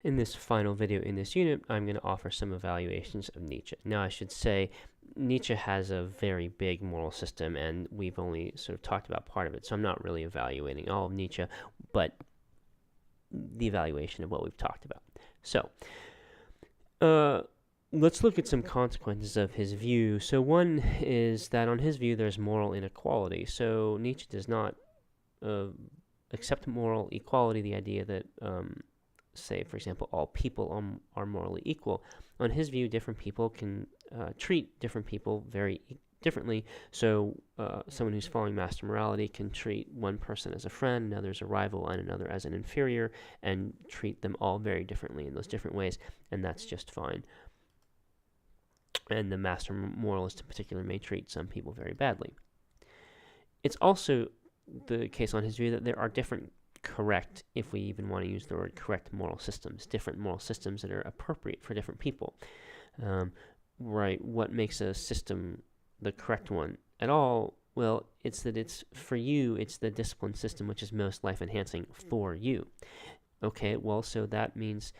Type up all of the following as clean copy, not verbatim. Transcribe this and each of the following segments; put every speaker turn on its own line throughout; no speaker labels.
In this final video in this unit, I'm going to offer some evaluations of Nietzsche. Now, I should say Nietzsche has a very big moral system, and we've only sort of talked about part of it, so I'm not really evaluating all of Nietzsche, but the evaluation of what we've talked about. So, let's look at some consequences of his view. So one is that on his view there's moral inequality. So Nietzsche does not accept moral equality, the idea that say, for example, all people are morally equal. On his view, different people can treat different people very differently. So someone who's following master morality can treat one person as a friend, another as a rival, and another as an inferior, and treat them all very differently in those different ways, and that's just fine. And the master moralist in particular may treat some people very badly. It's also the case on his view that there are different correct, if we even want to use the word correct, moral systems, different moral systems that are appropriate for different people. Right, what makes a system the correct one at all? Well, it's that it's, for you, it's the discipline system which is most life-enhancing for you. Okay, well, so that means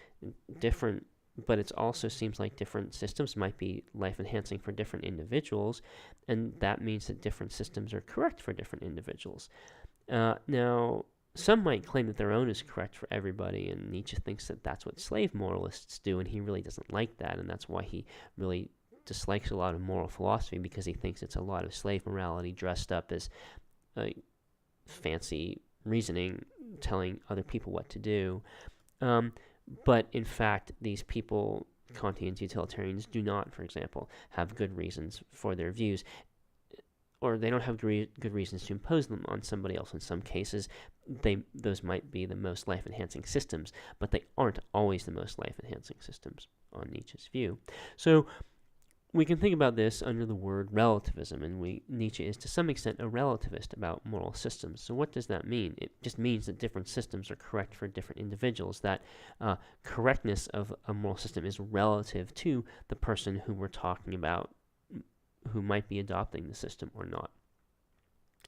different, but it also seems like different systems might be life-enhancing for different individuals, and that means that different systems are correct for different individuals. Now, some might claim that their own is correct for everybody, and Nietzsche thinks that that's what slave moralists do, and he really doesn't like that, and that's why he really dislikes a lot of moral philosophy, because he thinks it's a lot of slave morality dressed up as fancy reasoning, telling other people what to do. But in fact, these people, Kantians, utilitarians, do not, for example, have good reasons for their views, or they don't have good reasons to impose them on somebody else. In some cases, those might be the most life-enhancing systems, but they aren't always the most life-enhancing systems on Nietzsche's view. So we can think about this under the word relativism, and Nietzsche is to some extent a relativist about moral systems. So what does that mean? It just means that different systems are correct for different individuals, that correctness of a moral system is relative to the person who we're talking about, who might be adopting the system or not.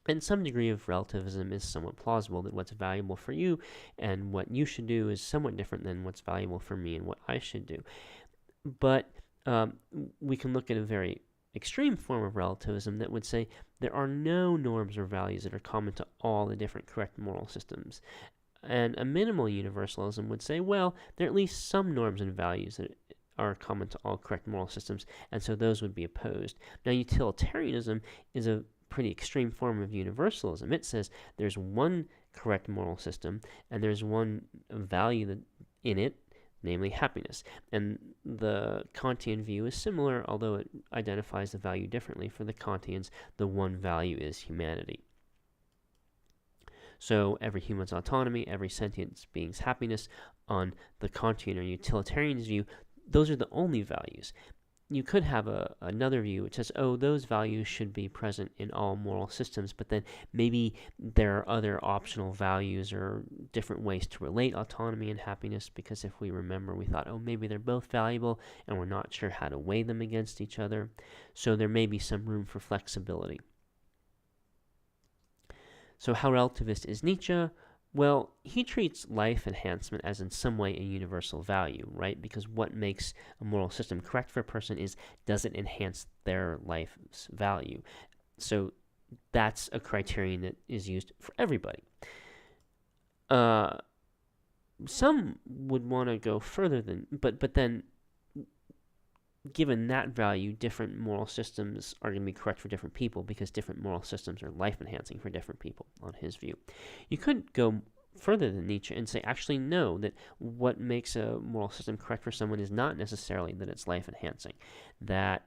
And some degree of relativism is somewhat plausible, that what's valuable for you and what you should do is somewhat different than what's valuable for me and what I should do. But we can look at a very extreme form of relativism that would say there are no norms or values that are common to all the different correct moral systems. And a minimal universalism would say, well, there are at least some norms and values that are common to all correct moral systems, and so those would be opposed. Now, utilitarianism is a pretty extreme form of universalism. It says there's one correct moral system, and there's one value in it, namely happiness. And the Kantian view is similar, although it identifies the value differently. For the Kantians, the one value is humanity. So every human's autonomy, every sentient being's happiness. On the Kantian or utilitarian's view, those are the only values. You could have another view which says, oh, those values should be present in all moral systems, but then maybe there are other optional values or different ways to relate autonomy and happiness, because if we remember, we thought, oh, maybe they're both valuable, and we're not sure how to weigh them against each other. So there may be some room for flexibility. So how relativist is Nietzsche? Well, he treats life enhancement as in some way a universal value, right? Because what makes a moral system correct for a person is, does it enhance their life's value? So that's a criterion that is used for everybody. Some would want to go further than, but then given that value, different moral systems are going to be correct for different people, because different moral systems are life-enhancing for different people, on his view. You could go further than Nietzsche and say, actually, no, that what makes a moral system correct for someone is not necessarily that it's life-enhancing, that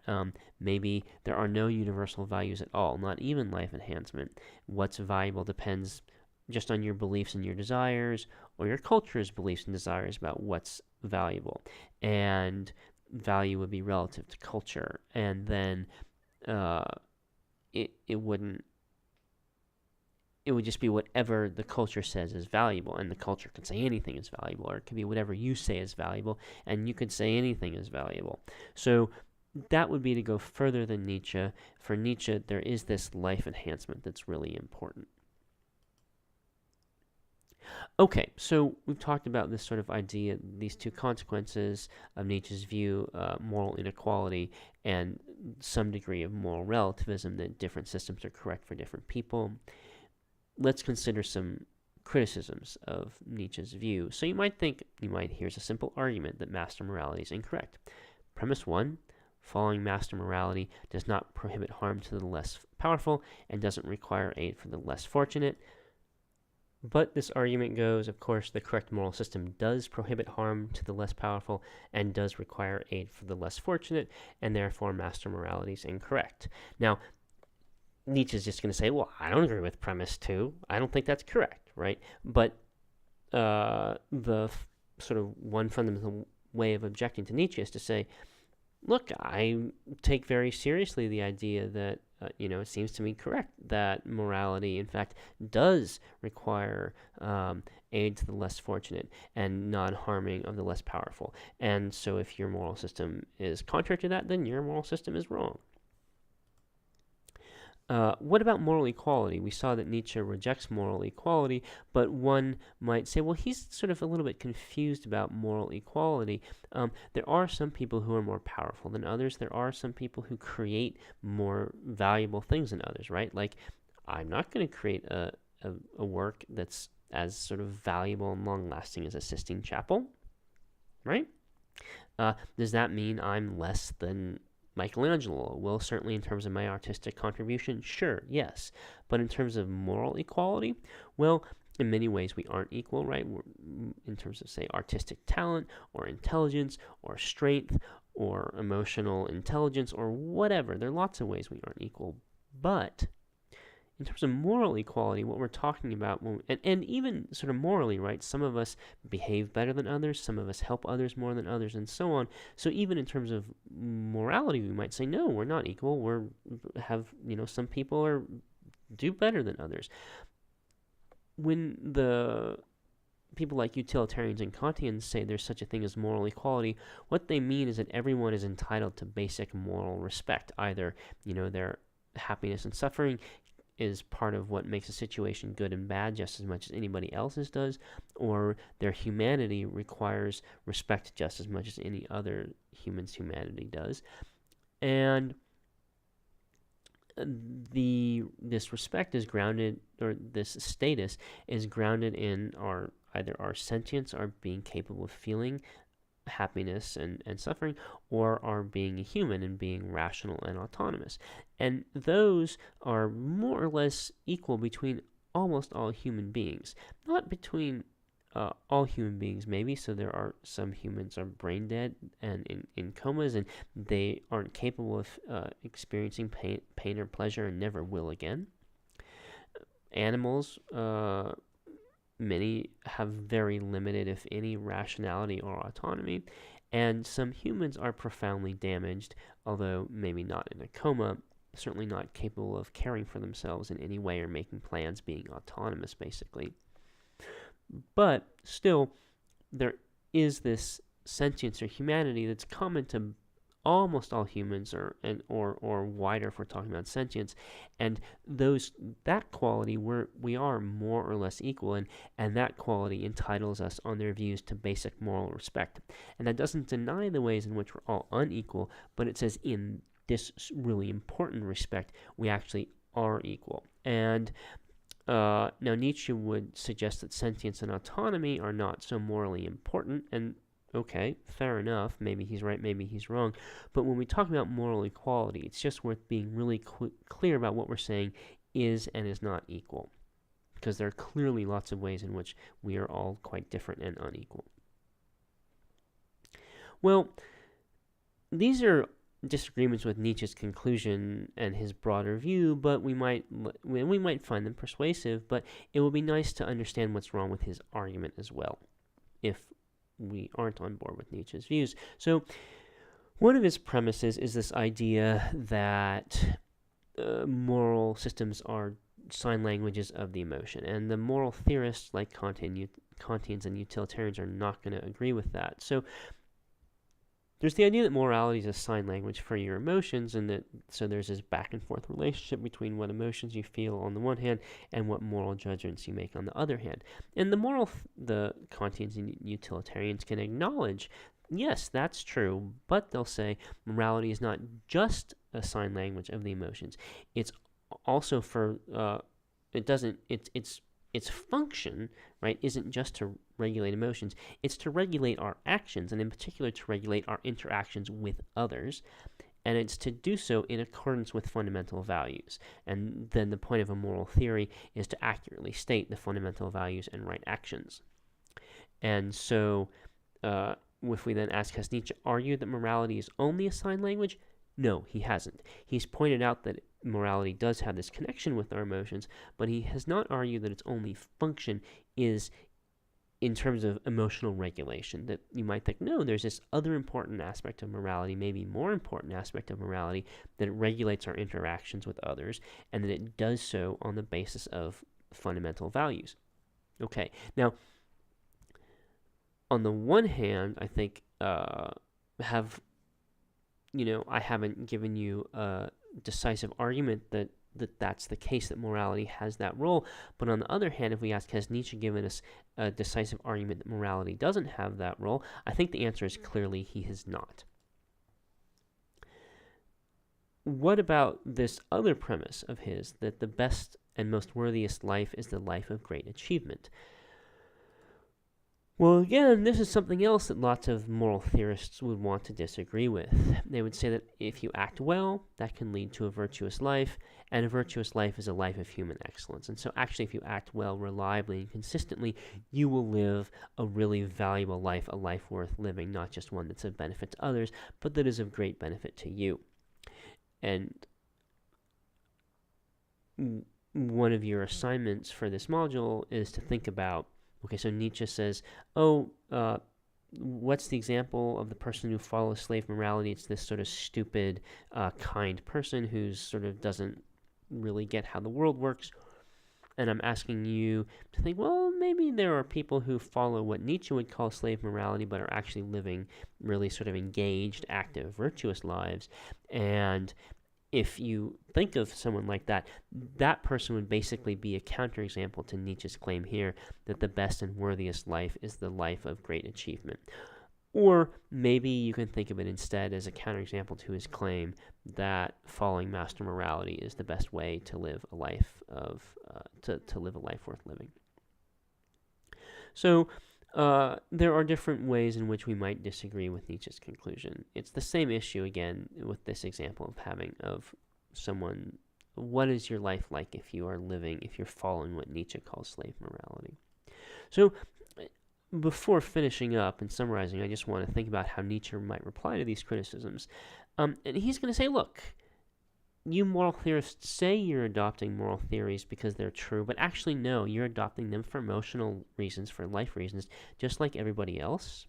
maybe there are no universal values at all, not even life enhancement. What's valuable depends just on your beliefs and your desires, or your culture's beliefs and desires about what's valuable. And value would be relative to culture, and then it would just be whatever the culture says is valuable, and the culture could say anything is valuable, or it could be whatever you say is valuable, and you could say anything is valuable. So that would be to go further than Nietzsche. For Nietzsche, there is this life enhancement that's really important. Okay, so we've talked about this sort of idea, these two consequences of Nietzsche's view, moral inequality and some degree of moral relativism, that different systems are correct for different people. Let's consider some criticisms of Nietzsche's view. So you might think, here's a simple argument that master morality is incorrect. Premise 1, following master morality does not prohibit harm to the less powerful and doesn't require aid for the less fortunate. But this argument goes, of course, the correct moral system does prohibit harm to the less powerful and does require aid for the less fortunate, and therefore master morality is incorrect. Now, Nietzsche's just going to say, well, I don't agree with premise 2. I don't think that's correct, right? But the sort of one fundamental way of objecting to Nietzsche is to say, look, I take very seriously the idea that, it seems to me correct that morality, in fact, does require aid to the less fortunate and non-harming of the less powerful. And so if your moral system is contrary to that, then your moral system is wrong. What about moral equality? We saw that Nietzsche rejects moral equality, but one might say, well, he's sort of a little bit confused about moral equality. There are some people who are more powerful than others. There are some people who create more valuable things than others, right? Like, I'm not going to create a work that's as sort of valuable and long-lasting as a Sistine Chapel, right? Does that mean I'm less than Michelangelo? Well, certainly in terms of my artistic contribution, sure, yes. But in terms of moral equality, well, in many ways we aren't equal, right? In terms of, say, artistic talent or intelligence or strength or emotional intelligence or whatever. There are lots of ways we aren't equal. But in terms of moral equality, what we're talking about, and even sort of morally, right? Some of us behave better than others, some of us help others more than others, and so on. So even in terms of morality, we might say, no, we're not equal. Some people do better than others. When the people like utilitarians and Kantians say there's such a thing as moral equality, what they mean is that everyone is entitled to basic moral respect. Either, their happiness and suffering is part of what makes a situation good and bad just as much as anybody else's does, or their humanity requires respect just as much as any other human's humanity does. And this respect is grounded, or this status is grounded in either our sentience, our being capable of feeling happiness and suffering, or our being a human and being rational and autonomous. And those are more or less equal between almost all human beings. Not between all human beings, maybe. So there are some humans are brain dead and in comas, and they aren't capable of experiencing pain or pleasure and never will again. Animals, many have very limited, if any, rationality or autonomy, and some humans are profoundly damaged, although maybe not in a coma, certainly not capable of caring for themselves in any way or making plans, being autonomous, basically. But still, there is this sentience or humanity that's common to almost all humans, or wider if we're talking about sentience, and that quality we are more or less equal, and that quality entitles us on their views to basic moral respect. And that doesn't deny the ways in which we're all unequal, but it says in this really important respect we actually are equal. And now Nietzsche would suggest that sentience and autonomy are not so morally important, and okay, fair enough. Maybe he's right, maybe he's wrong. But when we talk about moral equality, it's just worth being really clear about what we're saying is and is not equal, because there are clearly lots of ways in which we are all quite different and unequal. Well, these are disagreements with Nietzsche's conclusion and his broader view, but we might find them persuasive, but it will be nice to understand what's wrong with his argument as well, if we aren't on board with Nietzsche's views. So one of his premises is this idea that moral systems are sign languages of the emotion, and the moral theorists like Kantians and utilitarians are not going to agree with that. So there's the idea that morality is a sign language for your emotions, and that so there's this back and forth relationship between what emotions you feel on the one hand and what moral judgments you make on the other hand. And the Kantians and utilitarians can acknowledge, yes, that's true, but they'll say morality is not just a sign language of the emotions. It's also for its function, right, isn't just to regulate emotions. It's to regulate our actions, and in particular to regulate our interactions with others. And it's to do so in accordance with fundamental values. And then the point of a moral theory is to accurately state the fundamental values and right actions. And so, if we then ask, has Nietzsche argued that morality is only a sign language? No, he hasn't. He's pointed out that morality does have this connection with our emotions, but he has not argued that its only function is in terms of emotional regulation. That you might think, no, there's this other important aspect of morality, maybe more important aspect of morality, that it regulates our interactions with others, and that it does so on the basis of fundamental values. Okay, now, on the one hand, I think I haven't given you a decisive argument that that's the case, that morality has that role. But on the other hand, if we ask, has Nietzsche given us a decisive argument that morality doesn't have that role, I think the answer is clearly he has not. What about this other premise of his, that the best and most worthiest life is the life of great achievement? Well, again, this is something else that lots of moral theorists would want to disagree with. They would say that if you act well, that can lead to a virtuous life, and a virtuous life is a life of human excellence. And so actually, if you act well, reliably, and consistently, you will live a really valuable life, a life worth living, not just one that's of benefit to others, but that is of great benefit to you. And one of your assignments for this module is to think about, okay, so Nietzsche says, what's the example of the person who follows slave morality? It's this sort of stupid, kind person who sort of doesn't really get how the world works. And I'm asking you to think, well, maybe there are people who follow what Nietzsche would call slave morality, but are actually living really sort of engaged, active, virtuous lives. And if you think of someone like that, that person would basically be a counterexample to Nietzsche's claim here that the best and worthiest life is the life of great achievement. Or maybe you can think of it instead as a counterexample to his claim that following master morality is the best way to live a life to live a life worth living. So there are different ways in which we might disagree with Nietzsche's conclusion. It's the same issue again with this example of someone. What is your life like if you're following what Nietzsche calls slave morality? So before finishing up and summarizing, I just want to think about how Nietzsche might reply to these criticisms. And he's going to say, look, you moral theorists say you're adopting moral theories because they're true, but actually no, you're adopting them for emotional reasons, for life reasons, just like everybody else,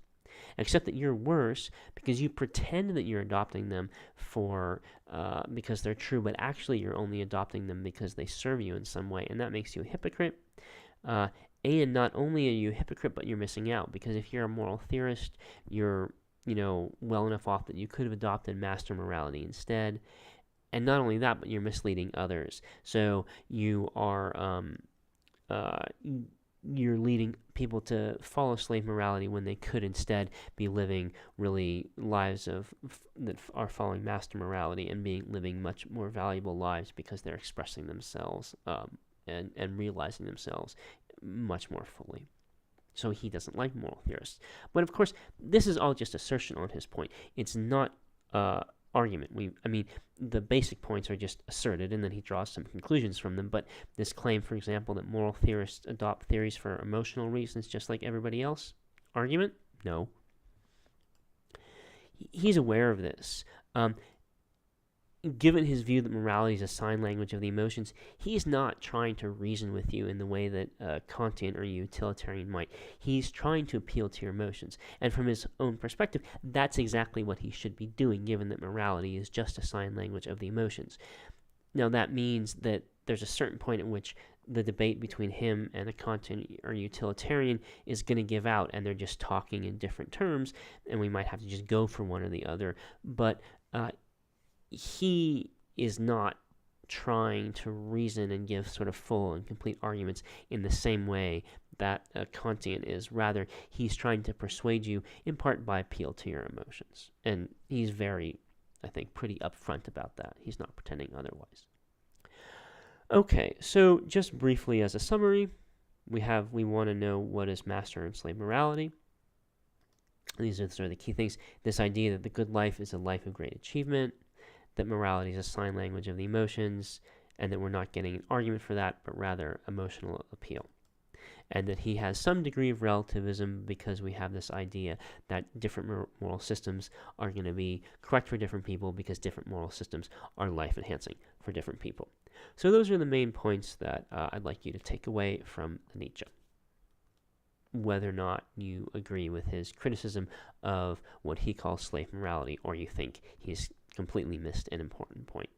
except that you're worse because you pretend that you're adopting them because they're true, but actually you're only adopting them because they serve you in some way, and that makes you a hypocrite. And not only are you a hypocrite, but you're missing out, because if you're a moral theorist, you're well enough off that you could have adopted master morality instead. And not only that, but you're misleading others. So you are you're leading people to follow slave morality when they could instead be living really lives that are following master morality and living much more valuable lives because they're expressing themselves and realizing themselves much more fully. So he doesn't like moral theorists. But of course, this is all just assertion on his point. It's not argument. The basic points are just asserted, and then he draws some conclusions from them. But this claim, for example, that moral theorists adopt theories for emotional reasons just like everybody else, argument? No. He's aware of this. Given his view that morality is a sign language of the emotions, he's not trying to reason with you in the way that a Kantian or utilitarian might. He's trying to appeal to your emotions. And from his own perspective, that's exactly what he should be doing, given that morality is just a sign language of the emotions. Now, that means that there's a certain point at which the debate between him and a Kantian or utilitarian is going to give out, and they're just talking in different terms, and we might have to just go for one or the other. But he is not trying to reason and give sort of full and complete arguments in the same way that a Kantian is. Rather, he's trying to persuade you in part by appeal to your emotions. And he's very, I think, pretty upfront about that. He's not pretending otherwise. Okay, so just briefly as a summary, we want to know what is master and slave morality. These are sort of the key things. This idea that the good life is a life of great achievement, that morality is a sign language of the emotions, and that we're not getting an argument for that, but rather emotional appeal. And that he has some degree of relativism because we have this idea that different moral systems are going to be correct for different people because different moral systems are life-enhancing for different people. So those are the main points that I'd like you to take away from Nietzsche. Whether or not you agree with his criticism of what he calls slave morality, or you think he's completely missed an important point.